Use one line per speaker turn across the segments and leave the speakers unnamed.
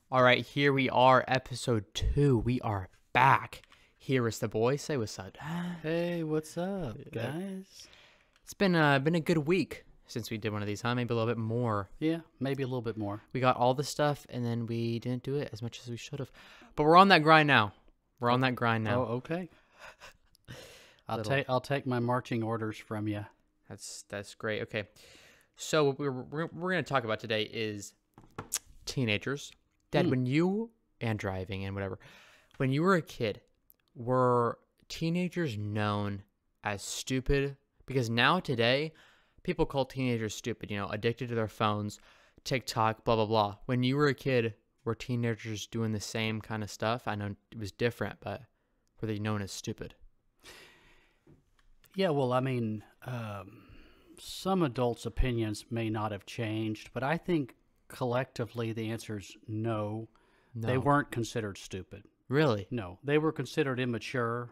All right, here we are, episode 2. We are back. Here is the boy. Say what's up.
Hey, what's up, guys?
It's been a good week since we did one of these, huh? Maybe a little bit more.
Yeah, maybe a little bit more.
We got all the stuff, and then we didn't do it as much as we should have. But we're on that grind now. We're on that grind now.
Oh, okay. I'll take my marching orders from you.
That's great. Okay, so what we're going to talk about today is teenagers. Dad, when you and driving and whatever, when you were a kid, were teenagers known as stupid? Because now today, people call teenagers stupid, addicted to their phones, TikTok, blah, blah, blah. When you were a kid, were teenagers doing the same kind of stuff? I know it was different, but were they known as stupid?
Yeah, well, I mean, some adults' opinions may not have changed, but I think collectively the answer is no.
No.
They weren't considered stupid.
Really?
No, they were considered immature,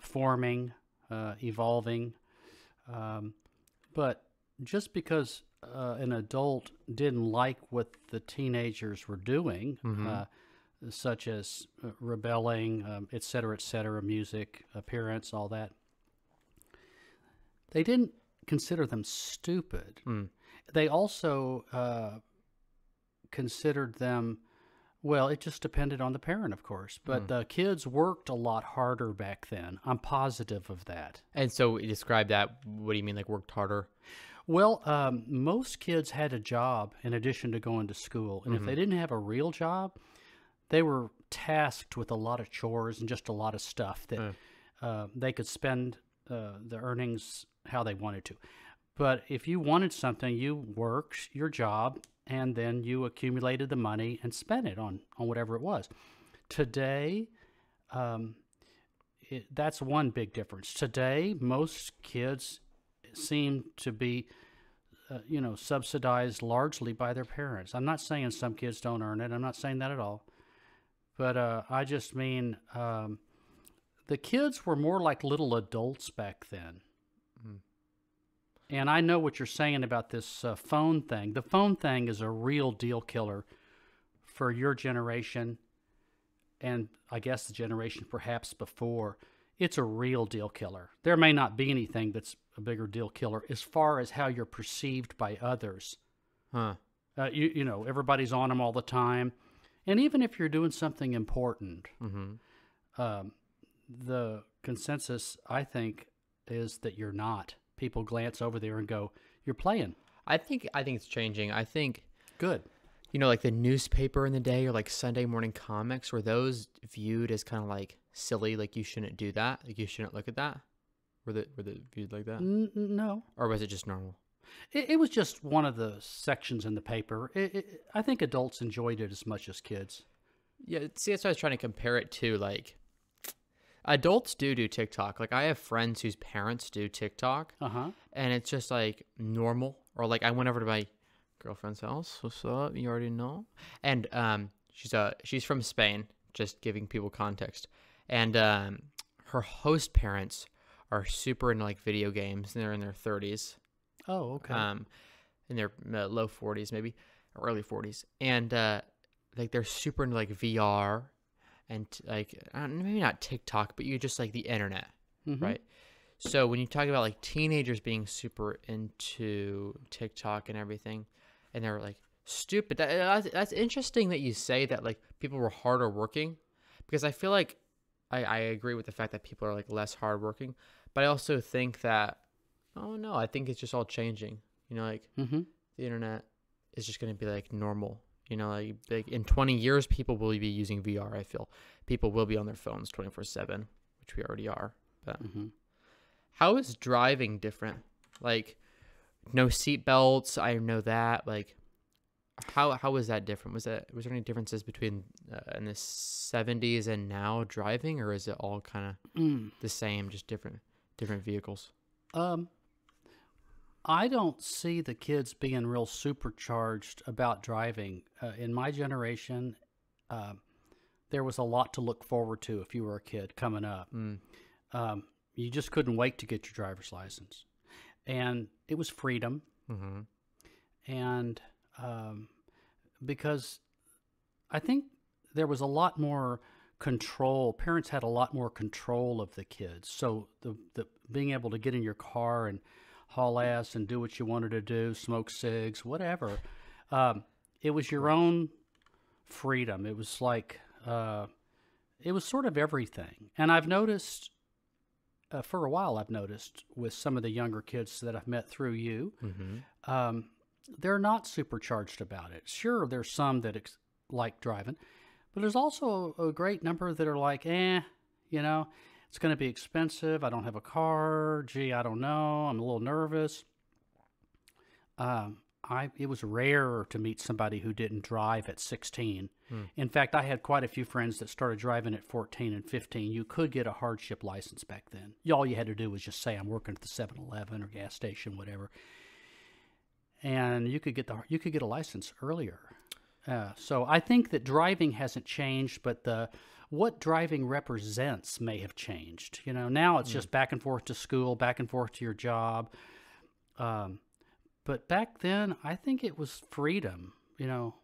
forming, evolving. But just because an adult didn't like what the teenagers were doing, such as rebelling, et cetera, music, appearance, all that, they didn't consider them stupid. They also considered them, well, it just depended on the parent, of course. But the kids worked a lot harder back then. I'm positive of that.
And so you describe that. What do you mean, like worked harder?
Well, most kids had a job in addition to going to school. And if they didn't have a real job, they were tasked with a lot of chores and just a lot of stuff that they could spend the earnings how they wanted to. But if you wanted something, you worked your job, and then you accumulated the money and spent it on whatever it was. Today, that's one big difference. Today, most kids seem to be, subsidized largely by their parents. I'm not saying some kids don't earn it. I'm not saying that at all. But I just mean the kids were more like little adults back then. And I know what you're saying about this phone thing. The phone thing is a real deal killer for your generation, and I guess the generation perhaps before. It's a real deal killer. There may not be anything that's a bigger deal killer as far as how you're perceived by others. Everybody's on them all the time. And even if you're doing something important, the consensus, I think, is that you're not. People glance over there and go, "You're playing."
I think it's changing. I think
good.
Like the newspaper in the day or like Sunday morning comics, were those viewed as kind of like silly, like you shouldn't do that, like you shouldn't look at that? Were they viewed like that?
No.
Or was it just normal?
It was just one of the sections in the paper. I think adults enjoyed it as much as kids.
Yeah, see, that's what I was trying to compare it to. Like, adults do TikTok. Like, I have friends whose parents do TikTok, and it's just like normal. Or like, I went over to my girlfriend's house. What's up? You already know. And she's from Spain. Just giving people context. And her host parents are super into like video games, and they're in their 30s.
Oh, okay.
In their low 40s, maybe, or early 40s, and like they're super into like VR. And like, maybe not TikTok, but you just like the internet, right? So when you talk about like teenagers being super into TikTok and everything, and they're like stupid, that's interesting that you say that like people were harder working, because I feel like I agree with the fact that people are like less hardworking, but I also think that, I think it's just all changing. Like the internet is just going to be like normal. Like in 20 years, people will be using VR, I feel. People will be on their phones 24/7, which we already are. But how is driving different? Like, no seat belts, I know that. Like, how was that different? Was there any differences between in the 70s and now driving, or is it all kind of the same, just different vehicles?
I don't see the kids being real supercharged about driving. In my generation, there was a lot to look forward to if you were a kid coming up. You just couldn't wait to get your driver's license. And it was freedom. And because I think there was a lot more control. Parents had a lot more control of the kids. So the being able to get in your car and haul ass and do what you wanted to do, smoke cigs, whatever. It was your own freedom. It was like, it was sort of everything. And I've noticed, for a while, I've noticed with some of the younger kids that I've met through you, they're not supercharged about it. Sure, there's some that like driving, but there's also a great number that are like, you know, it's going to be expensive. I don't have a car. Gee, I don't know. I'm a little nervous. It was rare to meet somebody who didn't drive at 16. In fact, I had quite a few friends that started driving at 14 and 15. You could get a hardship license back then. All you had to do was just say, I'm working at the 7-Eleven or gas station, whatever. And you could get a license earlier. So I think that driving hasn't changed, but what driving represents may have changed. You know, now it's just back and forth to school, back and forth to your job. But back then, I think it was freedom. You know,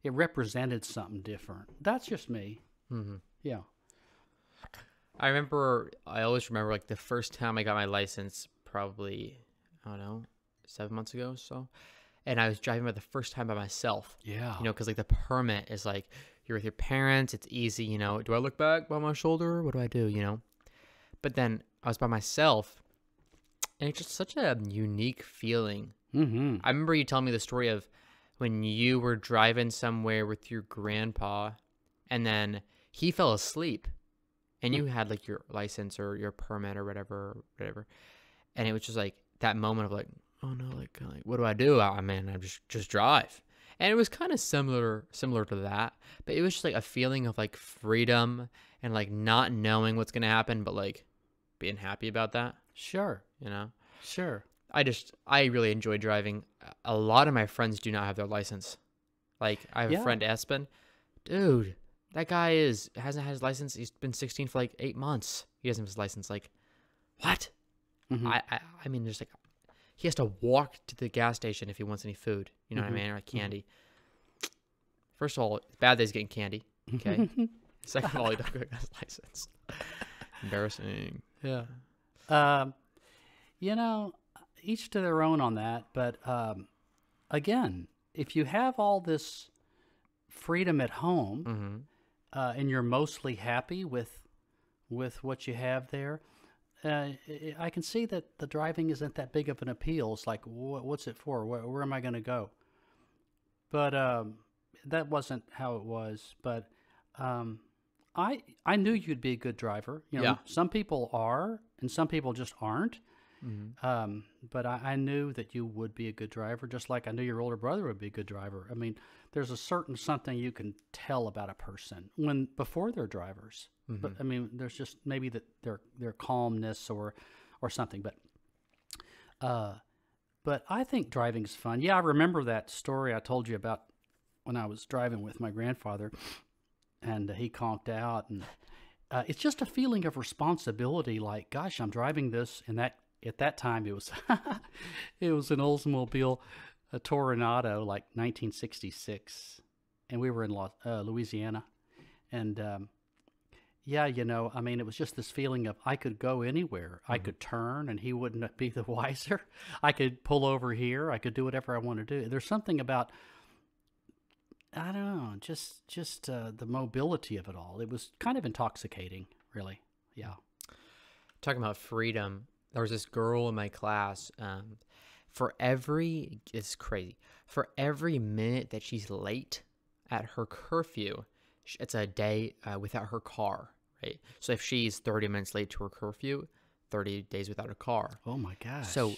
it represented something different. That's just me. Yeah.
I always remember like the first time I got my license, probably, I don't know, 7 months ago or so. And I was driving for the first time by myself.
Yeah.
You know, because like the permit is like, you're with your parents. It's easy, you know. Do I look back by my shoulder? What do I do, you know? But then I was by myself, and it's just such a unique feeling. I remember you telling me the story of when you were driving somewhere with your grandpa, and then he fell asleep, and you had like your license or your permit or whatever. And it was just like that moment of like, oh no, like what do I do? Oh man, I just drive. And it was kind of similar to that, but it was just like a feeling of like freedom and like not knowing what's gonna happen, but like being happy about that.
Sure.
You know?
Sure.
I really enjoy driving. A lot of my friends do not have their license. Like I have a friend, Espen. Dude, that guy hasn't had his license. He's been 16 for like 8 months. He doesn't have his license. Like, what? I mean, there's like, he has to walk to the gas station if he wants any food. You know what I mean? Or like candy. First of all, bad that he's getting candy. Okay. Second of all, he doesn't have his license. Embarrassing.
Yeah. You know, each to their own on that. But again, if you have all this freedom at home and you're mostly happy with what you have there, I can see that the driving isn't that big of an appeal. It's like, what's it for? Where am I going to go? But that wasn't how it was. But I knew you'd be a good driver. You know, some people are, and some people just aren't. But I knew that you would be a good driver, just like I knew your older brother would be a good driver. I mean, there's a certain something you can tell about a person before they're drivers. But I mean, there's just maybe that their calmness or something. But I think driving's fun. Yeah, I remember that story I told you about when I was driving with my grandfather, and he conked out, and it's just a feeling of responsibility. Like, gosh, I'm driving this, and at that time it was it was an Oldsmobile, a Toronado, like 1966, and we were in Louisiana, and yeah, you know, I mean, it was just this feeling of I could go anywhere. I could turn, and he wouldn't be the wiser. I could pull over here. I could do whatever I want to do. There's something about, I don't know, just the mobility of it all. It was kind of intoxicating, really. Yeah.
Talking about freedom, there was this girl in my class. It's crazy. For every minute that she's late at her curfew, it's a day without her car, right? So if she's 30 minutes late to her curfew, 30 days without a car.
Oh my gosh.
So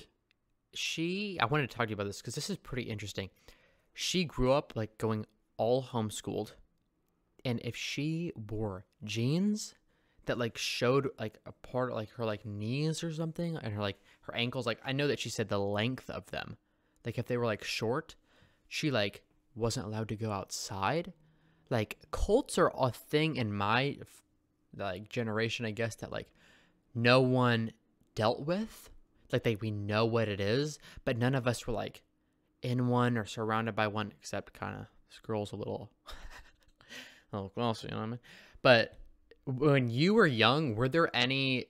I wanted to talk to you about this because this is pretty interesting. She grew up like going all homeschooled, and if she wore jeans that like showed like a part of like her like knees or something, and her ankles, like I know that she said the length of them, like if they were like short, she like wasn't allowed to go outside. Like Colts are a thing in my like generation, I guess, that like no one dealt with. Like we know what it is, but none of us were like in one or surrounded by one, except kind of this girl's a little Oh, well, you know what I mean? But when you were young, were there any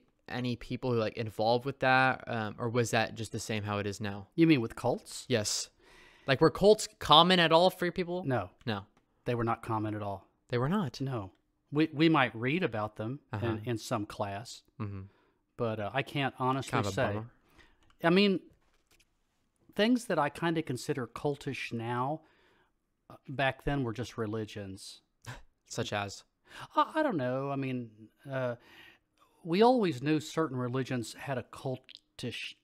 people who like involved with that, or was that just the same how it is now?
You mean with cults?
Yes. Like, were cults common at all for people?
No,
No,
they were not common at all.
they were not.
No. We might read about them
Uh-huh.
in some class,
Mm-hmm.
but I can't honestly
Kind of a
say.
bummer.
I mean, things that I kind of consider cultish now, back then were just religions.
Such as.
I don't know. I mean, we always knew certain religions had a cultish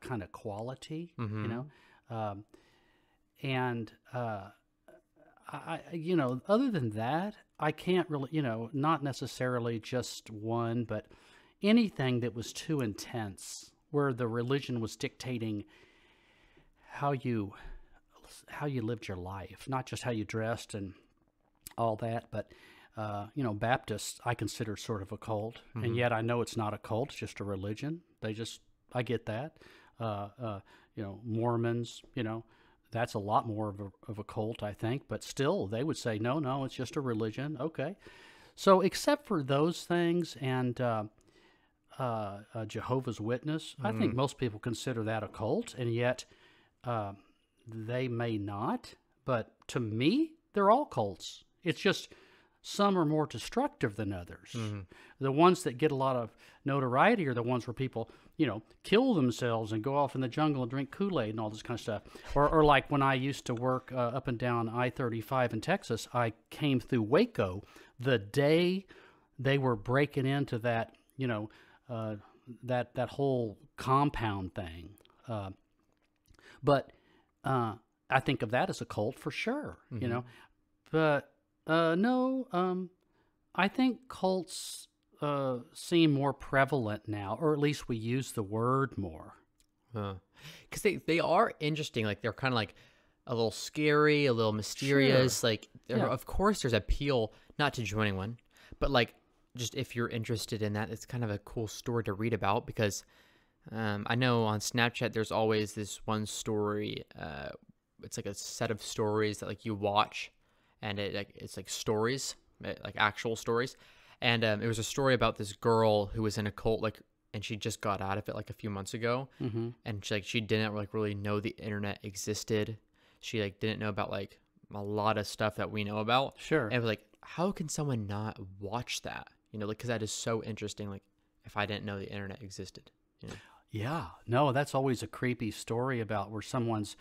kind of quality,
Mhm.
you know, and you know, other than that, I can't really, you know, not necessarily just one, but anything that was too intense, where the religion was dictating how you lived your life, not just how you dressed and all that, but you know, Baptists I consider sort of a cult, and yet I know it's not a cult; it's just a religion. I get that. You know, Mormons, you know, that's a lot more of a cult, I think, but still, they would say no, it's just a religion. Okay, so except for those things and Jehovah's Witness, I think most people consider that a cult, and yet they may not. But to me, they're all cults. It's just some are more destructive than others. The ones that get a lot of notoriety are the ones where people, you know, kill themselves and go off in the jungle and drink Kool-Aid and all this kind of stuff. Or like when I used to work up and down I-35 in Texas, I came through Waco the day they were breaking into that, you know, that whole compound thing. But I think of that as a cult for sure, you know. But no, I think cults seem more prevalent now, or at least we use the word more.
Because they are interesting. Like, they're kind of like a little scary, a little mysterious.
Sure.
Like,
Yeah.
of course, there's appeal, not to joining one, but like, just if you're interested in that, it's kind of a cool story to read about. Because I know on Snapchat, there's always this one story. It's like a set of stories that like you watch, and it's like stories, like actual stories. And it was a story about this girl who was in a cult, like, and she just got out of it like a few months ago. And she didn't like really know the internet existed. She like didn't know about like a lot of stuff that we know about.
Sure.
And it was like, how can someone not watch that? You know, like, because that is so interesting. Like, if I didn't know the internet existed, you know?
Yeah, no, that's always a creepy story about where someone's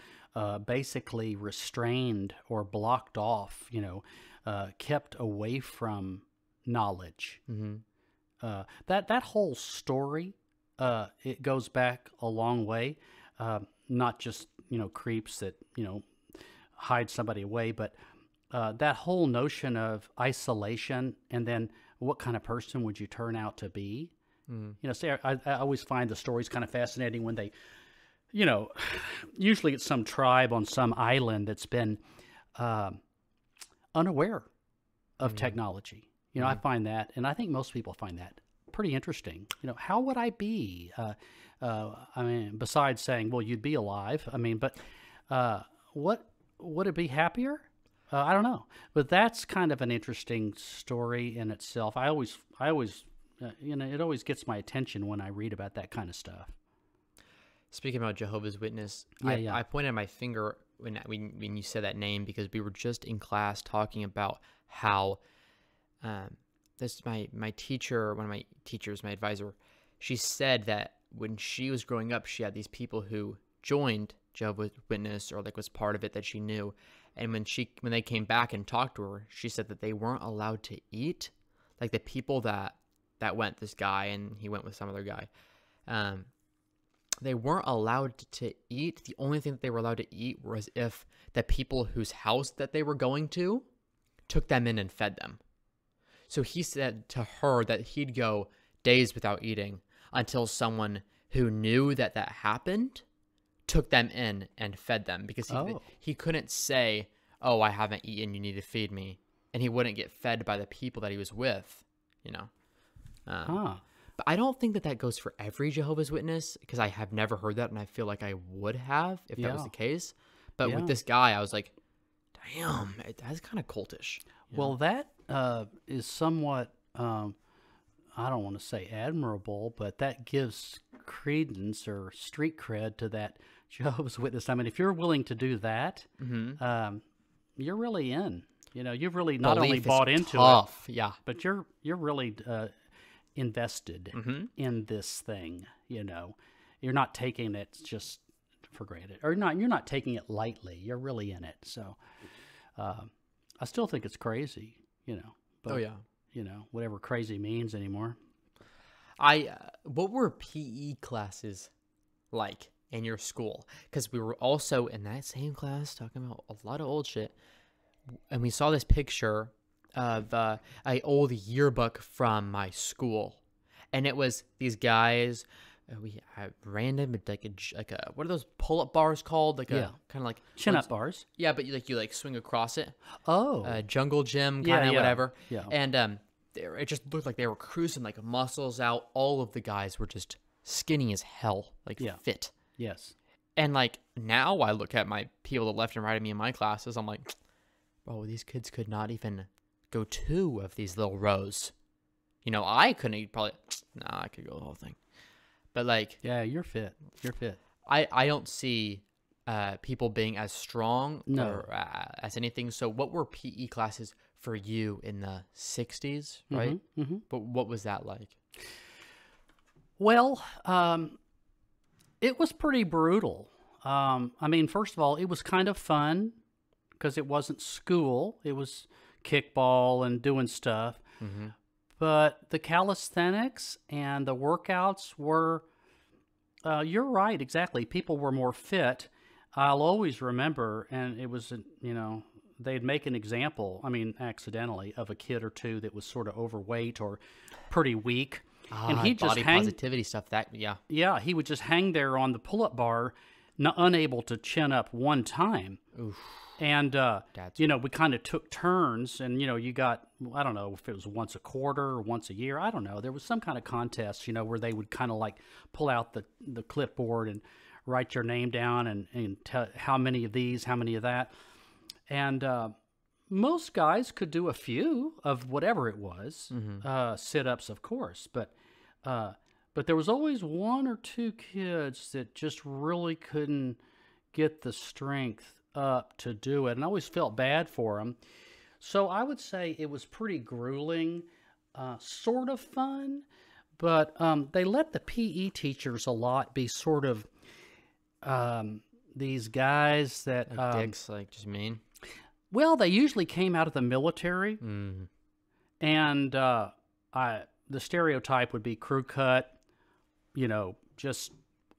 basically restrained or blocked off, you know, kept away from knowledge. That whole story, it goes back a long way, not just, you know, creeps that, you know, hide somebody away, but that whole notion of isolation, and then what kind of person would you turn out to be? You know, say I always find the stories kind of fascinating when they, you know, usually it's some tribe on some island that's been unaware of technology. You know, I find that, and I think most people find that pretty interesting. You know, how would I be? I mean, besides saying, well, you'd be alive. I mean, but what would it be happier? I don't know, but that's kind of an interesting story in itself. I always you know, it always gets my attention when I read about that kind of stuff.
Speaking about Jehovah's Witness,
Yeah.
I pointed my finger when you said that name, because we were just in class talking about how this my teacher, one of my teachers, my advisor, she said that when she was growing up, she had these people who joined Jehovah's Witness or like was part of it that she knew, and when they came back and talked to her, she said that they weren't allowed to eat. Like, the people that went, this guy, and he went with some other guy, they weren't allowed to eat. The only thing that they were allowed to eat was if the people whose house that they were going to took them in and fed them. So he said to her that he'd go days without eating until someone who knew that happened took them in and fed them, because he couldn't say, oh, I haven't eaten, you need to feed me. And he wouldn't get fed by the people that he was with, you know. But I don't think that goes for every Jehovah's Witness, because I have never heard that, and I feel like I would have if that was the case. But with this guy, I was like, damn, that's kind of cultish.
Well, that is somewhat, I don't want to say admirable, but that gives credence or street cred to that Jehovah's Witness. I mean, if you're willing to do that, you're really in. You know, you've really not only
Belief is
bought into
tough.
it,
Yeah.
but you're really invested in this thing. You know, you're not taking it just for granted, or not. You're not taking it lightly. You're really in it. So, I still think it's crazy. You know. But,
Oh yeah.
You know, whatever crazy means anymore.
What were PE classes like in your school? Because we were also in that same class talking about a lot of old shit, and we saw this picture of a old yearbook from my school, and it was these guys. We had random like a what are those pull-up bars called? Like a kind of like
Chin-up bars.
Yeah, but you swing across it.
Oh,
Jungle gym kind of whatever.
Yeah.
And it just looked like they were cruising, like muscles out. All of the guys were just skinny as hell, like fit.
Yes.
And like now I look at my people to the left and right of me in my classes, I'm like, bro, these kids could not even go 2 of these little rows. You know, I couldn't probably, nah, I could go the whole thing. But like,
yeah, you're fit. You're fit.
I don't see people being as strong or as anything. So what were PE classes for you in the 60s, right? But what was that like?
Well, it was pretty brutal. I mean, first of all, it was kind of fun because it wasn't school. It was kickball and doing stuff. But the calisthenics and the workouts were, you're right, exactly. People were more fit. I'll always remember, and it was, you know, they'd make an example, I mean, accidentally, of a kid or two that was sort of overweight or pretty weak. And he'd just
body positivity stuff.
Yeah, he would just hang there on the pull-up bar, unable to chin up one time.
Oof.
And, you know, we kind of took turns, and, you know, you got, I don't know if it was once a quarter or once a year. I don't know. There was some kind of contest, you know, where they would kind of like pull out the clipboard and write your name down and tell how many of these, how many of that. And most guys could do a few of whatever it was, sit-ups, of course. But there was always 1 or 2 kids that just really couldn't get the strength up to do it, and I always felt bad for them. So I would say it was pretty grueling, sort of fun, but they let the PE teachers a lot be sort of these guys that
dicks, like just mean.
Well, they usually came out of the military, and the stereotype would be crew cut, you know, just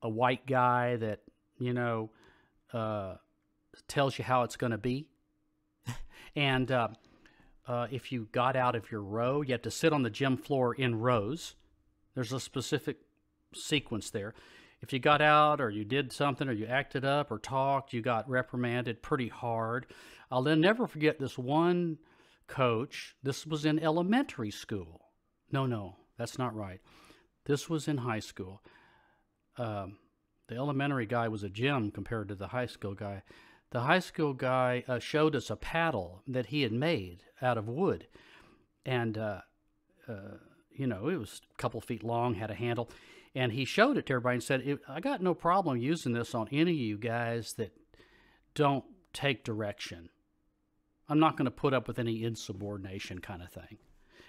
a white guy that, you know, tells you how it's going to be. And if you got out of your row, you had to sit on the gym floor in rows. There's a specific sequence there. If you got out or you did something or you acted up or talked, you got reprimanded pretty hard. I'll then never forget this one coach. This was in elementary school. No, that's not right. This was in high school. The elementary guy was a gym compared to the high school guy. The high school guy showed us a paddle that he had made out of wood. And, you know, it was a couple feet long, had a handle. And he showed it to everybody and said, I got no problem using this on any of you guys that don't take direction. I'm not going to put up with any insubordination kind of thing.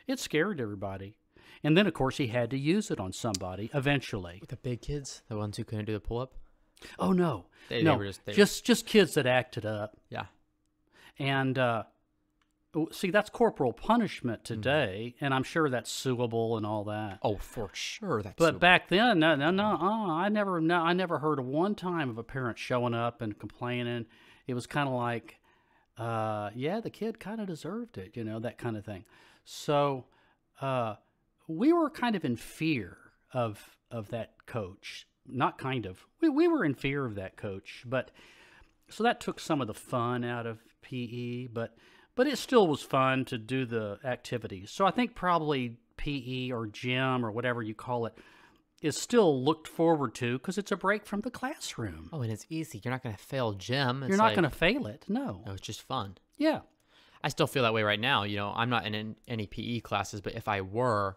It scared everybody. And then, of course, he had to use it on somebody eventually.
With the big kids, the ones who couldn't do the pull-up?
Oh, no.
They
no,
were
just kids that acted up.
Yeah.
And, see, that's corporal punishment today, and I'm sure that's suable and all that.
Oh, for sure.
But back then, I never heard of one time of a parent showing up and complaining. It was kind of like, yeah, the kid kind of deserved it, you know, that kind of thing. So we were kind of in fear of that coach. Not kind of. We were in fear of that coach. But so that took some of the fun out of PE, but it still was fun to do the activities. So I think probably PE or gym or whatever you call it is still looked forward to because it's a break from the classroom.
Oh, and it's easy. You're not going to fail gym.
You're not going to fail it. No.
No, it's just fun.
Yeah.
I still feel that way right now. You know, I'm not in any PE classes, but if I were,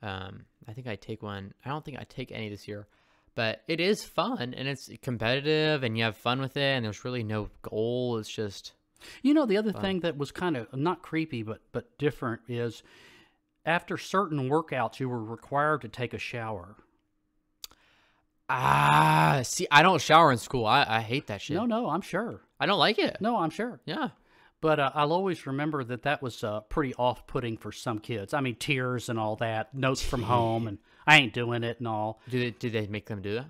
I think I'd take one. I don't think I'd take any this year, but it is fun and it's competitive and you have fun with it. And there's really no goal. It's just,
You know, the other thing that was kind of not creepy, but different is after certain workouts, you were required to take a shower.
see, I don't shower in school. I hate that shit.
No, I'm sure.
I don't like it.
No, I'm sure.
Yeah.
But I'll always remember that was pretty off-putting for some kids. I mean, tears and all that, notes from home, and I ain't doing it and all.
Did they make them do that?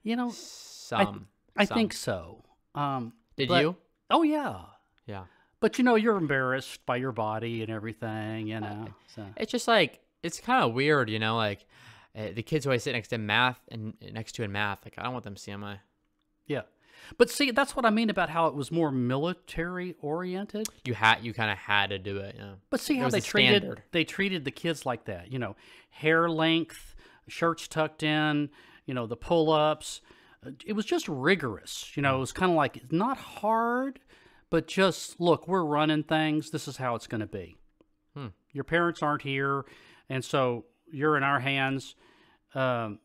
You know,
Some.
I think so.
Did
but-
you?
Oh, yeah.
Yeah.
But, you know, you're embarrassed by your body and everything, you know. So.
It's just like, it's kind of weird, you know, like the kids who I sit next to in math, like I don't want them seeing my.
Yeah. But see, that's what I mean about how it was more military oriented.
You kind of had to do it, yeah.
But see
It
how
was
they
a standard.
treated the kids like that, you know, hair length, shirts tucked in, you know, the pull-ups. It was just rigorous, you know. It was kind of like not hard, but just look, we're running things. This is how it's going to be. Your parents aren't here, and so you're in our hands. A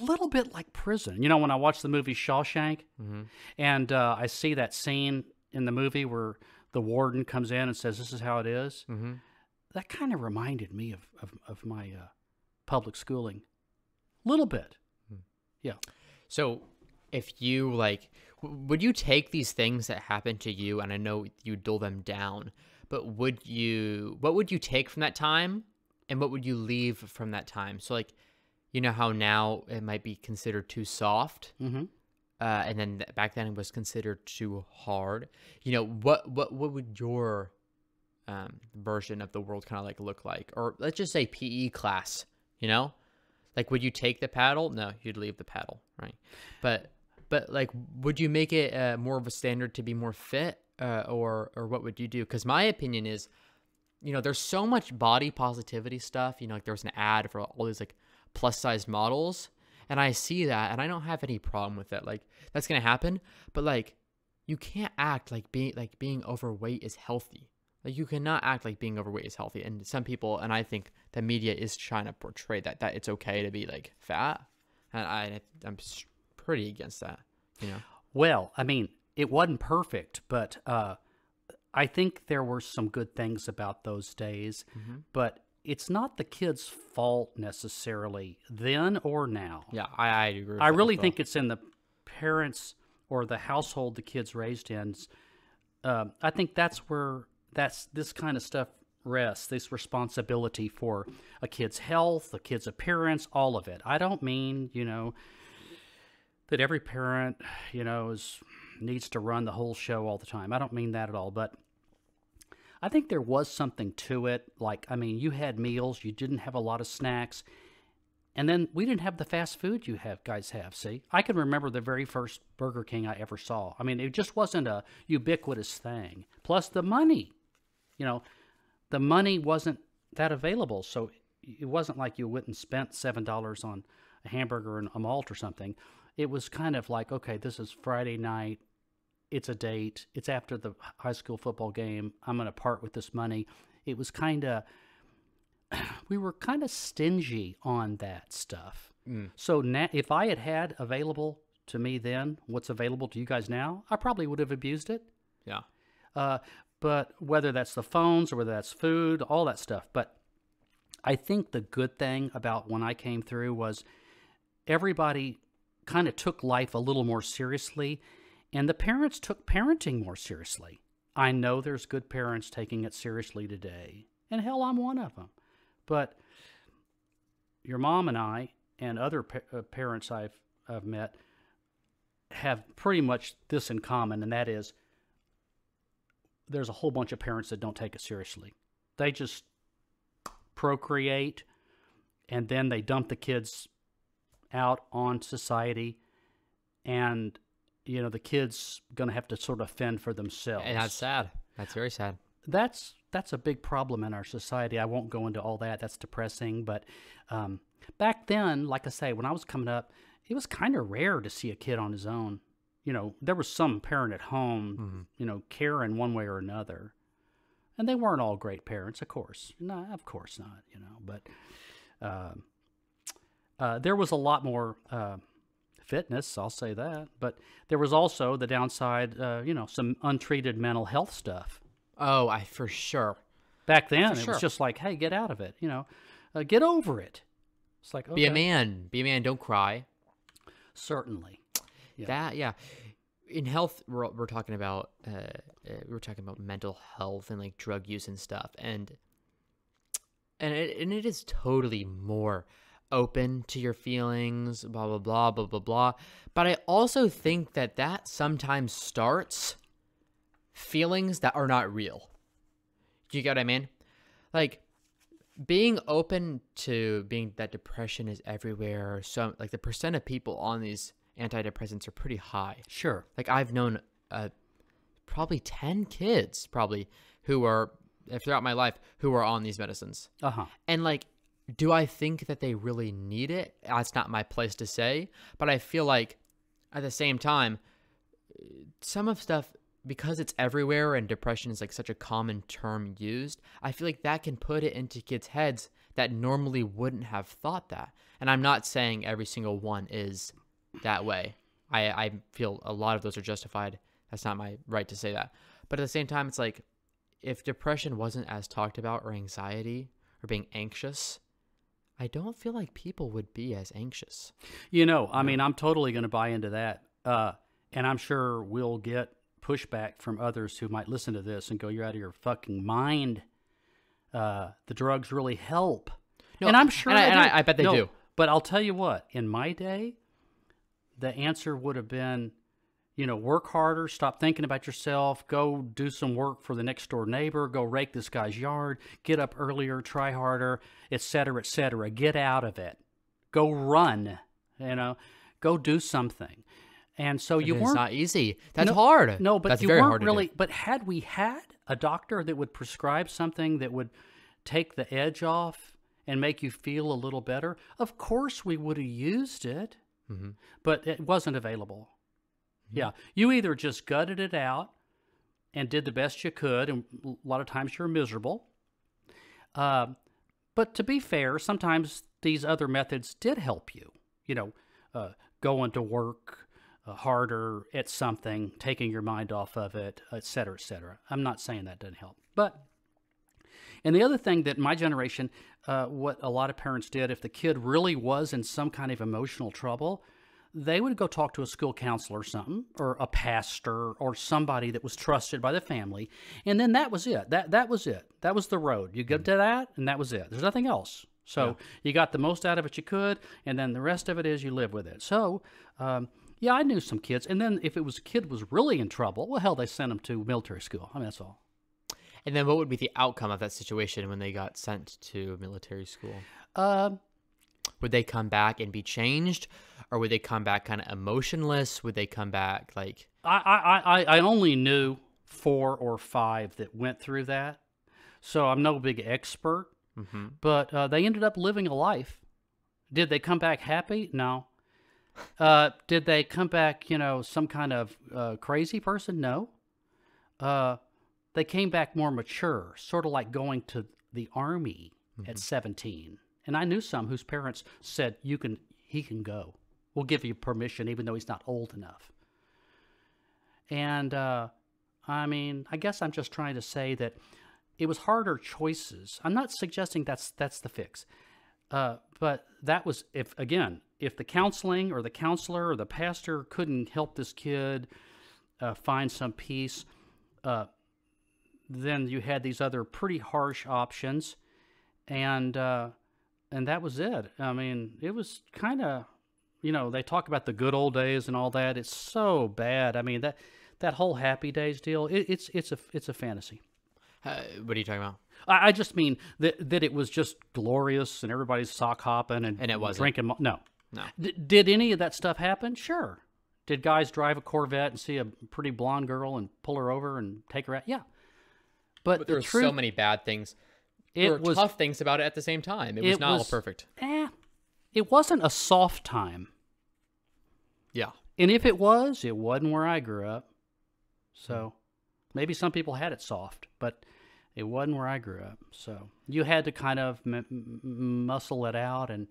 little bit like prison. You know, when I watch the movie Shawshank, and I see that scene in the movie where the warden comes in and says, "This is how it is," that kind of reminded me of my public schooling. A little bit. Yeah.
So if you like, would you take these things that happen to you, and I know you dull them down, but what would you take from that time, and what would you leave from that time? So like, you know how now it might be considered too soft, and then back then it was considered too hard. You know, what would your version of the world kind of like look like? Or let's just say PE class, you know? Like, would you take the paddle? No, you'd leave the paddle, right? But like, would you make it more of a standard to be more fit, or what would you do? Because my opinion is, you know, there's so much body positivity stuff. You know, like there was an ad for all these like plus size models, and I see that, and I don't have any problem with it. Like that's gonna happen, but like you can't act like being overweight is healthy. Like you cannot act like being overweight is healthy. And some people, and I think the media is trying to portray that it's okay to be like fat, and I'm pretty against that. You know.
Well, I mean, it wasn't perfect, but I think there were some good things about those days. But it's not the kids' fault necessarily, then or now.
Yeah, I agree.
I really think it's in the parents or the household the kids raised in. I think that's where this kind of stuff rests, this responsibility for a kid's health, a kid's appearance, all of it. I don't mean, you know, that every parent, you know, needs to run the whole show all the time. I don't mean that at all, but I think there was something to it. Like, I mean, you had meals, you didn't have a lot of snacks, and then we didn't have the fast food guys have, see? I can remember the very first Burger King I ever saw. I mean, it just wasn't a ubiquitous thing. Plus the money, you know, the money wasn't that available, so it wasn't like you went and spent $7 on a hamburger and a malt or something. It was kind of like, okay, this is Friday night. It's a date. It's after the high school football game. I'm going to part with this money. It was kind of, we were kind of stingy on that stuff. So now, if I had available to me then what's available to you guys now, I probably would have abused it.
Yeah.
But whether that's the phones or whether that's food, all that stuff. But I think the good thing about when I came through was everybody kind of took life a little more seriously, and the parents took parenting more seriously. I know there's good parents taking it seriously today, and hell, I'm one of them. But your mom and I and other parents I've met have pretty much this in common, and that is there's a whole bunch of parents that don't take it seriously. They just procreate, and then they dump the kids out on society, and you know the kids going to have to sort of fend for themselves.
And that's sad. That's very sad.
That's a big problem in our society. I won't go into all that. That's depressing. But back then, like I say, when I was coming up, it was kind of rare to see a kid on his own. You know, there was some parent at home, you know, caring one way or another. And they weren't all great parents, of course. No, of course not, But there was a lot more fitness, I'll say that. But there was also the downside, some untreated mental health stuff.
Oh, for sure.
Back then, it was just like, hey, get out of it, get over it. It's like, okay.
Be a man. Be a man. Don't cry.
Certainly.
Yeah. In health, we're talking about mental health and like drug use and stuff, and it is totally more open to your feelings, blah blah blah blah blah blah. But I also think that sometimes starts feelings that are not real. Do you get what I mean? Like being open to being that depression is everywhere. So like the percent of people on these antidepressants are pretty high.
Sure.
Like I've known probably 10 kids who are throughout my life who are on these medicines. And like, do I think that they really need it? That's not my place to say, but I feel like at the same time, some of stuff, because it's everywhere and depression is like such a common term used, I feel like that can put it into kids' heads that normally wouldn't have thought that. And I'm not saying every single one is that way. I feel a lot of those are justified. That's not my right to say that. But at the same time, it's like if depression wasn't as talked about, or anxiety or being anxious, I don't feel like people would be as anxious.
I mean, I'm totally going to buy into that. And I'm sure we'll get pushback from others who might listen to this and go, you're out of your fucking mind. The drugs really help.
No,
and I'm sure
I bet they do.
But I'll tell you what, in my day, the answer would have been, work harder, stop thinking about yourself, go do some work for the next door neighbor, go rake this guy's yard, get up earlier, try harder, et cetera, get out of it. Go run, go do something. And so you weren't...
It's not easy. That's hard.
No, but
that's
you
very
weren't
hard
really...
to do.
But had we had a doctor that would prescribe something that would take the edge off and make you feel a little better, of course we would have used it.
Mm-hmm.
But it wasn't available. Mm-hmm. Yeah. You either just gutted it out and did the best you could, and a lot of times you're miserable. But to be fair, sometimes these other methods did help you. Going to work harder at something, taking your mind off of it, et cetera, et cetera. I'm not saying that doesn't help. And the other thing that my generation, what a lot of parents did, if the kid really was in some kind of emotional trouble, they would go talk to a school counselor or something, or a pastor, or somebody that was trusted by the family, and then that was it. That was it. That was the road. You get to that, and that was it. There's nothing else. So you got the most out of it you could, and then the rest of it is you live with it. So, I knew some kids, and then if a kid was really in trouble, well, hell, they sent them to military school. I mean, that's all.
And then what would be the outcome of that situation when they got sent to military school? Would they come back and be changed? Or would they come back kind of emotionless? Would they come back like...
I only knew 4 or 5 that went through that. So I'm no big expert. Mm-hmm. But they ended up living a life. Did they come back happy? No. Did they come back, some kind of crazy person? No. They came back more mature, sort of like going to the Army at 17. And I knew some whose parents said, he can go. We'll give you permission, even though he's not old enough. And, I guess I'm just trying to say that it was harder choices. I'm not suggesting that's the fix. But that was, if the counseling or the counselor or the pastor couldn't help this kid find some peace, then you had these other pretty harsh options, and that was it. I mean, it was kind of, they talk about the good old days and all that. It's so bad. I mean, that whole Happy Days deal, it's a fantasy.
What are you talking about?
I just mean that it was just glorious and everybody's sock hopping and
it wasn't.
Drinking. No. Did any of that stuff happen? Sure. Did guys drive a Corvette and see a pretty blonde girl and pull her over and take her out? Yeah. But
there were so many bad things. There were tough things about it at the same time. It was not all perfect.
It wasn't a soft time.
Yeah.
And if it wasn't where I grew up. So maybe some people had it soft, but It wasn't where I grew up. So you had to kind of muscle it out, and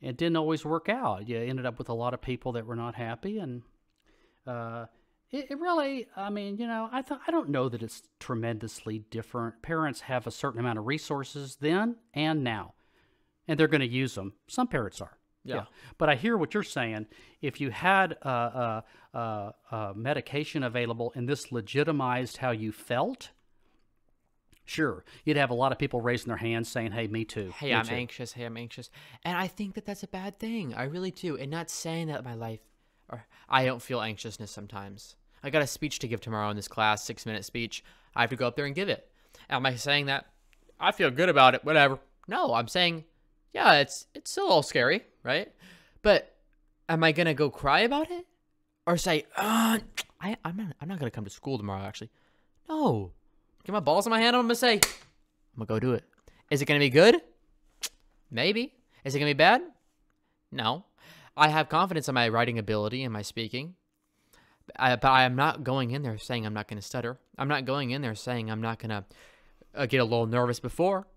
it didn't always work out. You ended up with a lot of people that were not happy, and it really, I mean, you know, I don't know that it's tremendously different. Parents have a certain amount of resources then and now, and they're going to use them. Some parents are. Yeah. But I hear what you're saying. If you had medication available and this legitimized how you felt, sure, you'd have a lot of people raising their hands saying, hey, me too.
Hey, I'm anxious. Hey, I'm anxious. And I think that that's a bad thing. I really do. And not saying that my life, or I don't feel anxiousness sometimes. I got a speech to give tomorrow in this class, 6-minute speech. I have to go up there and give it. Am I saying that I feel good about it, whatever? No, I'm saying, yeah, it's still a little scary, right? But am I going to go cry about it? Or say, I'm not going to come to school tomorrow, actually. No. Get my balls in my hand, I'm going to say, I'm going to go do it. Is it going to be good? Maybe. Is it going to be bad? No. I have confidence in my writing ability and my speaking. But I am not going in there saying I'm not going to stutter. I'm not going in there saying I'm not going to get a little nervous before.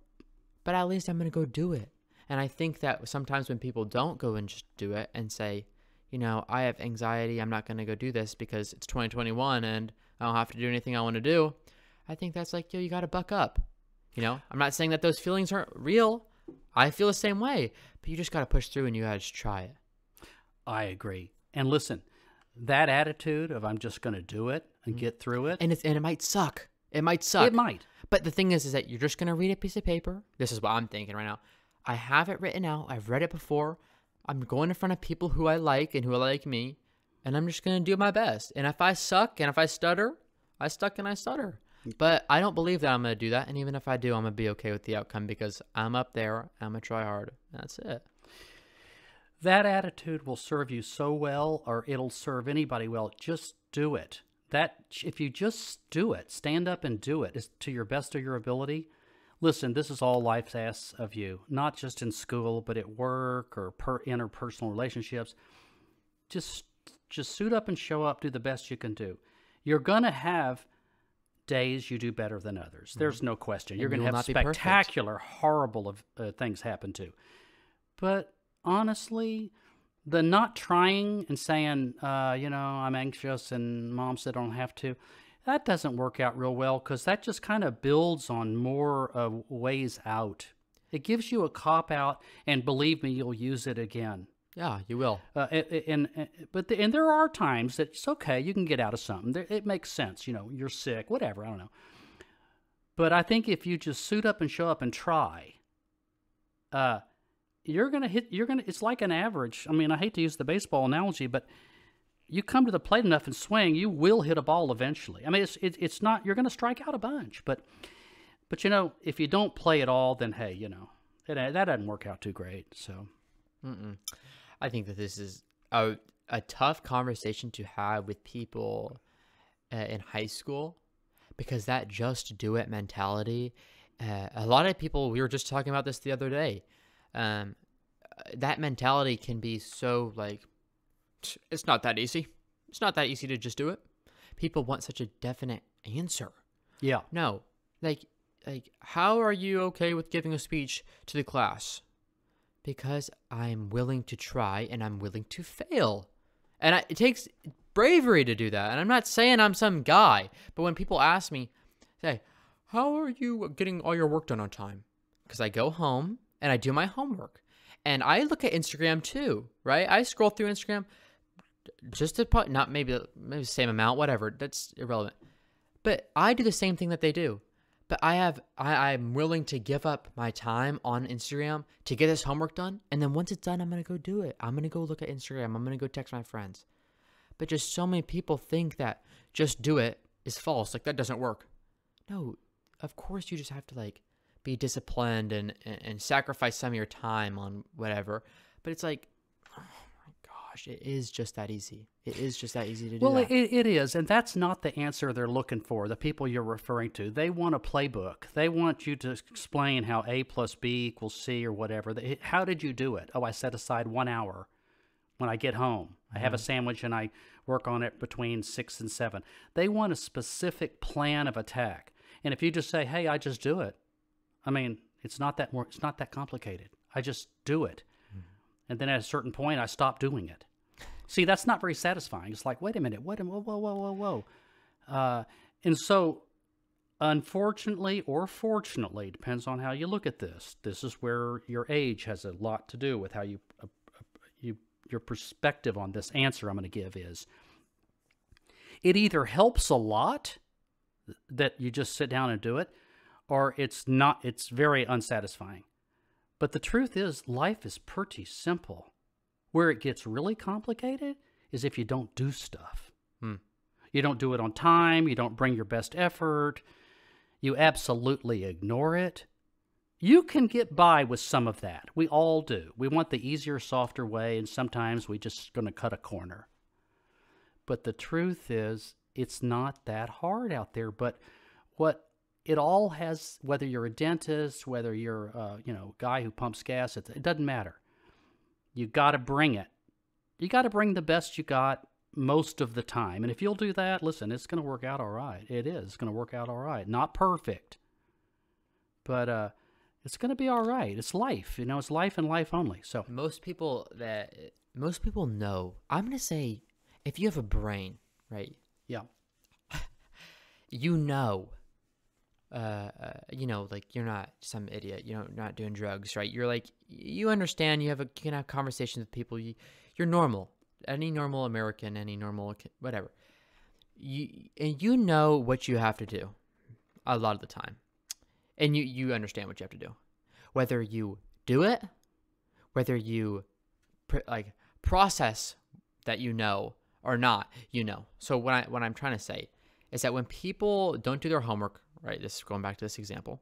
But at least I'm going to go do it. And I think that sometimes when people don't go and just do it and say, you know, I have anxiety, I'm not going to go do this because it's 2021 and I don't have to do anything I want to do. I think that's like, yo, you got to buck up. You know, I'm not saying that those feelings aren't real. I feel the same way, but you just got to push through and you got to just try it.
I agree. And listen, that attitude of I'm just going to do it and get through it.
And it might suck. It might suck.
It might.
But the thing is that you're just going to read a piece of paper. This is what I'm thinking right now. I have it written out. I've read it before. I'm going in front of people who I like and who like me, and I'm just going to do my best. And if I suck and if I stutter, I stuck and I stutter. But I don't believe that I'm going to do that. And even if I do, I'm going to be okay with the outcome because I'm up there. I'm going to try hard. That's it.
That attitude will serve you so well, or it'll serve anybody well. Just do it. If you just do it, stand up and do it to your best of your ability. Listen, this is all life asks of you, not just in school, but at work or interpersonal relationships. Just suit up and show up, do the best you can do. You're going to have days you do better than others. There's no question. You're going to have spectacular, horrible things happen too. But honestly, the not trying and saying, you know, I'm anxious and mom said I don't have to, that doesn't work out real well because that just kind of builds on more ways out. It gives you a cop-out, and believe me, you'll use it again.
Yeah, you will.
But there are times that it's okay. You can get out of something. It makes sense. You know, you're sick, whatever. I don't know. But I think if you just suit up and show up and try, it's like an average. I mean, I hate to use the baseball analogy, but you come to the plate enough and swing, you will hit a ball eventually. I mean, it's not, you're going to strike out a bunch, but you know, if you don't play at all, then hey, you know, that doesn't work out too great. So,
I think that this is a tough conversation to have with people in high school because that just do it mentality. A lot of people, we were just talking about this the other day. That mentality can be so like, it's not that easy. It's not that easy to just do it. People want such a definite answer.
Yeah.
No. Like, how are you okay with giving a speech to the class? Because I'm willing to try and I'm willing to fail. And it takes bravery to do that. And I'm not saying I'm some guy, but when people ask me, say, how are you getting all your work done on time? Because I go home and I do my homework. And I look at Instagram too, right? I scroll through Instagram. Just to put, not maybe the same amount, whatever. That's irrelevant. But I do the same thing that they do. But I'm willing to give up my time on Instagram to get this homework done. And then once it's done, I'm going to go do it. I'm going to go look at Instagram. I'm going to go text my friends. But just so many people think that just do it is false. Like that doesn't work. No, of course you just have to like be disciplined and sacrifice some of your time on whatever. But it's like, it is just that easy. It is just that easy to do.
Well,
that.
It is, and that's not the answer they're looking for. The people you're referring to, they want a playbook. They want you to explain how A plus B equals C or whatever. How did you do it? Oh, I set aside 1 hour when I get home. I have a sandwich and I work on it between 6 and 7. They want a specific plan of attack. And if you just say, hey, I just do it, I mean, it's not that complicated. I just do it. And then at a certain point, I stop doing it. See, that's not very satisfying. It's like, wait a minute, whoa, whoa, whoa, whoa, whoa. And so, unfortunately or fortunately, depends on how you look at this. This is where your age has a lot to do with how your perspective on this answer I'm going to give is. It either helps a lot that you just sit down and do it, or it's very unsatisfying. But the truth is, life is pretty simple. Where it gets really complicated is if you don't do stuff. You don't do it on time. You don't bring your best effort. You absolutely ignore it. You can get by with some of that. We all do. We want the easier, softer way, and sometimes we just going to cut a corner. But the truth is, it's not that hard out there. But what it all has, whether you're a dentist, whether you're a guy who pumps gas, it doesn't matter. You got to bring it. You got to bring the best you got most of the time. And if you'll do that, listen, it's going to work out all right. It is. It's going to work out all right. Not perfect, but it's going to be all right. It's life. It's life and life only. So
most people know. I'm going to say, if you have a brain, right?
Yeah.
Like you're not some idiot. You're not doing drugs, right? You're like, you understand. You can have conversations with people. You're normal. Any normal American, any normal whatever. You know what you have to do, a lot of the time, and you understand what you have to do, whether you do it, whether you process that or not. So what I'm trying to say is that when people don't do their homework. Right, this is going back to this example.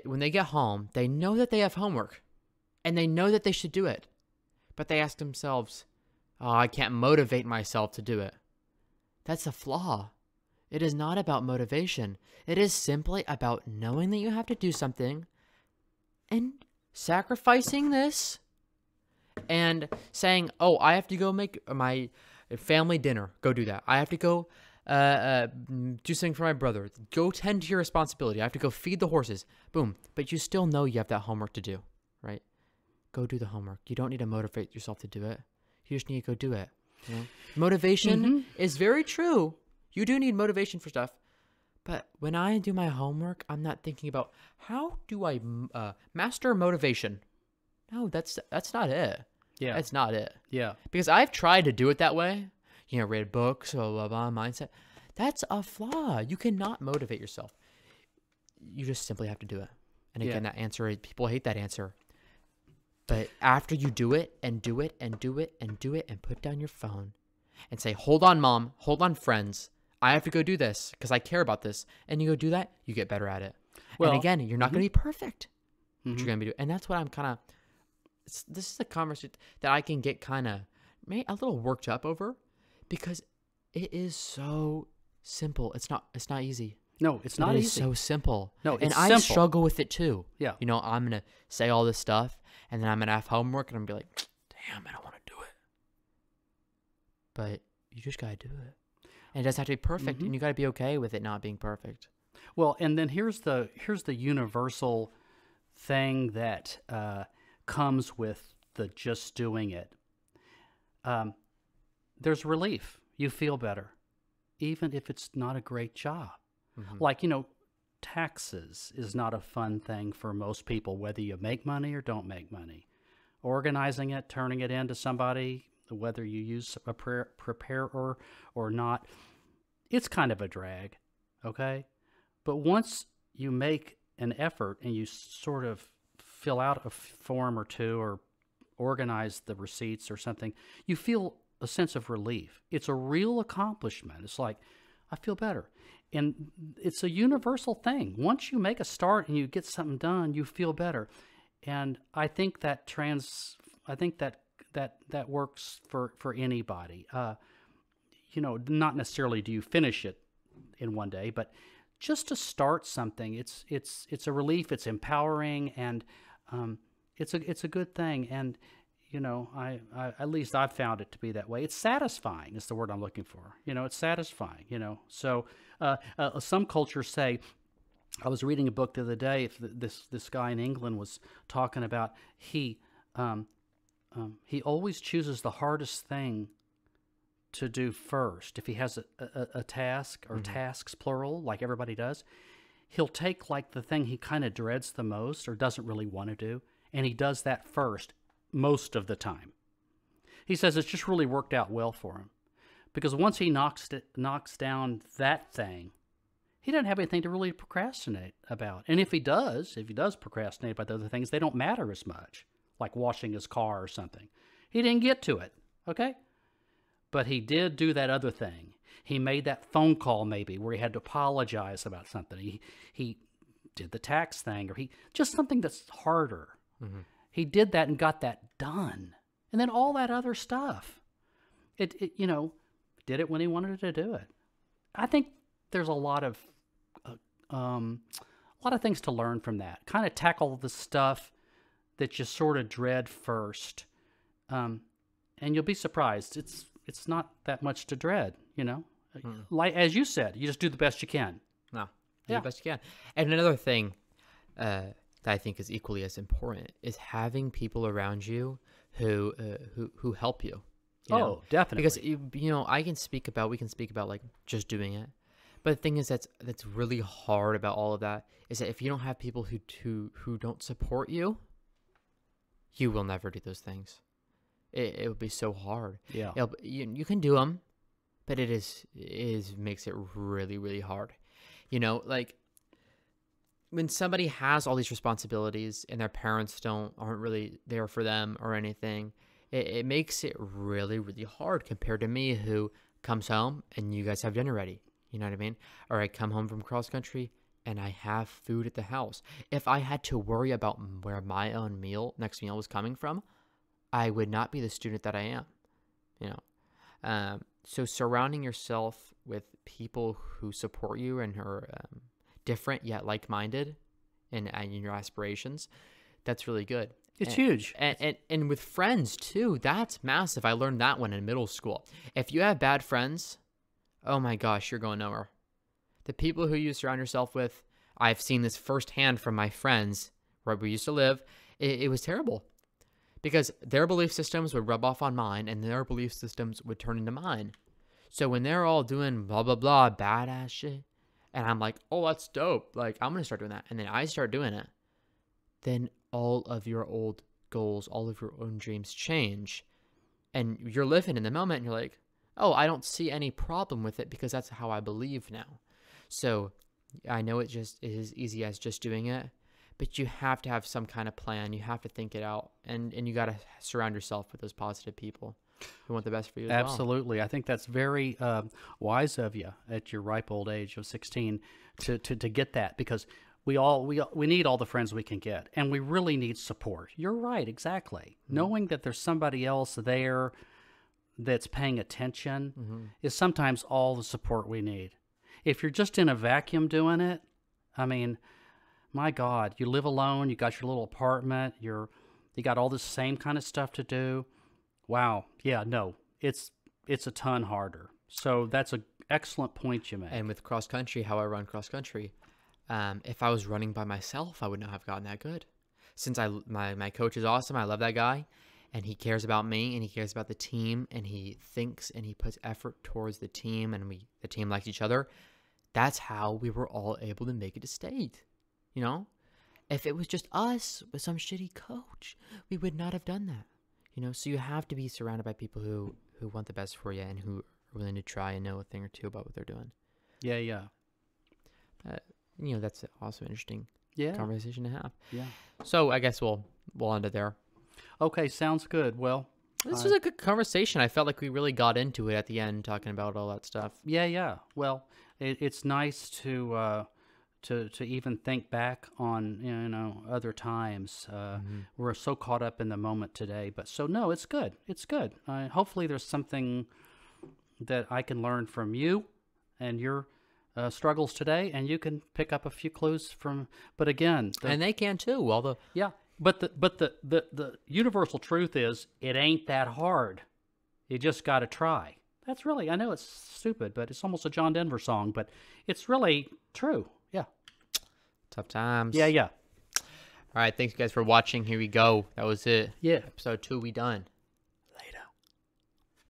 When they get home, they know that they have homework, and they know that they should do it, but they ask themselves, "Oh, I can't motivate myself to do it." That's a flaw. It is not about motivation. It is simply about knowing that you have to do something, and sacrificing this, and saying, "Oh, I have to go make my family dinner. Go do that. I have to go." Do something for my brother. Go tend to your responsibility. I have to go feed the horses. Boom. But you still know you have that homework to do, right? Go do the homework. You don't need to motivate yourself to do it. You just need to go do it. Motivation is very true. You do need motivation for stuff. But when I do my homework, I'm not thinking about how do I master motivation. No, that's not it.
Yeah.
That's not it.
Yeah.
Because I've tried to do it that way. Read books, blah, blah, blah, mindset. That's a flaw. You cannot motivate yourself. You just simply have to do it. And again, that answer, people hate that answer. But after you do it and do it and do it and do it and put down your phone and say, hold on, mom, hold on, friends. I have to go do this because I care about this. And you go do that, you get better at it. Well, and again, you're not going to be perfect. But you're going to be doing. And that's what I'm kind of, this is a conversation that I can get kind of a little worked up over. Because it is so simple. It's not easy.
No, it's not easy.
It's so simple.
No, it's
simple. I struggle with it too.
Yeah.
I'm going to say all this stuff, and then I'm going to have homework, and I'm going to be like, damn, I don't want to do it. But you just got to do it. And it doesn't have to be perfect, and you got to be okay with it not being perfect.
Well, and then here's the universal thing that comes with the just doing it. There's relief. You feel better, even if it's not a great job. Like, taxes is not a fun thing for most people, whether you make money or don't make money. Organizing it, turning it into somebody, whether you use a preparer or not, it's kind of a drag, okay? But once you make an effort and you sort of fill out a form or two or organize the receipts or something, you feel a sense of relief. It's a real accomplishment. It's like, I feel better. And it's a universal thing. Once you make a start and you get something done, you feel better. And I think that that works for anybody. Not necessarily do you finish it in one day, but just to start something, it's a relief, it's empowering, and it's a good thing. And I at least I've found it to be that way. It's satisfying is the word I'm looking for. It's satisfying, So some cultures say I was reading a book the other day. This guy in England was talking about he always chooses the hardest thing to do first. If he has a task or tasks plural, like everybody does, he'll take like the thing he kind of dreads the most or doesn't really want to do, and he does that first most of the time. He says it's just really worked out well for him because once he knocks down that thing, he doesn't have anything to really procrastinate about. And if he does procrastinate about the other things, they don't matter as much, like washing his car or something. He didn't get to it, okay? But he did do that other thing. He made that phone call maybe where he had to apologize about something. He did the tax thing, or he just something that's harder. Mm-hmm. He did that and got that done. And then all that other stuff, it did it when he wanted to do it. I think there's a lot of things to learn from that. Kind of tackle the stuff that you sort of dread first, and you'll be surprised. It's not that much to dread, Like as you said, you just do the best you can.
No, do the best you can. And another thing that I think is equally as important is having people around you who help you.
Oh, definitely.
Because we can speak about like just doing it, but the thing is that's really hard about all of that is that if you don't have people who don't support you, you will never do those things. It would be so hard.
Yeah.
You can do them, but it makes it really, really hard. Like when somebody has all these responsibilities and their parents aren't really there for them or anything, it makes it really, really hard compared to me who comes home and you guys have dinner ready. You know what I mean? Or I come home from cross country and I have food at the house. If I had to worry about where my own next meal was coming from, I would not be the student that I am. So surrounding yourself with people who support you and are different yet like-minded in your aspirations, that's really good.
It's huge.
And with friends too, that's massive. I learned that one in middle school. If you have bad friends, oh my gosh, you're going nowhere. The people who you surround yourself with, I've seen this firsthand from my friends where we used to live. It was terrible because their belief systems would rub off on mine and their belief systems would turn into mine. So when they're all doing blah, blah, blah, badass shit, and I'm like, oh, that's dope. Like, I'm going to start doing that. And then I start doing it. Then all of your old goals, all of your own dreams change. And you're living in the moment and you're like, oh, I don't see any problem with it because that's how I believe now. So I know it is as easy as just doing it, but you have to have some kind of plan. You have to think it out, and you got to surround yourself with those positive people who want the best for you as well.
Absolutely. I think that's very wise of you at your ripe old age of 16 to get that, because we need all the friends we can get, and we really need support. You're right, exactly. Mm-hmm. Knowing that there's somebody else there that's paying attention is sometimes all the support we need. If you're just in a vacuum doing it, I mean, my God, you live alone, you got your little apartment, you got all this same kind of stuff to do. Wow. Yeah, no, it's a ton harder. So that's an excellent point you made.
And with cross country, how I run cross country, if I was running by myself, I would not have gotten that good. Since my coach is awesome, I love that guy, and he cares about me, and he cares about the team, and he thinks and he puts effort towards the team, and the team likes each other. That's how we were all able to make it to state. If it was just us with some shitty coach, we would not have done that. So you have to be surrounded by people who want the best for you and who are willing to try and know a thing or two about what they're doing.
Yeah.
That's also an interesting conversation to have.
Yeah.
So I guess we'll end it there.
Okay, sounds good. Well,
this was a good conversation. I felt like we really got into it at the end, talking about all that stuff.
Yeah. Well, it's nice to even think back on other times. We're so caught up in the moment today, but no, it's good. It's good. Hopefully, there's something that I can learn from you and your struggles today, and you can pick up a few clues from. But again,
and they can too.
Yeah. But the universal truth is it ain't that hard. You just got to try. That's really, I know it's stupid, but it's almost a John Denver song, but it's really true. Yeah.
Tough times.
Yeah.
All right. Thanks, guys, for watching. Here we go. That was it.
Yeah.
Episode 2, we done.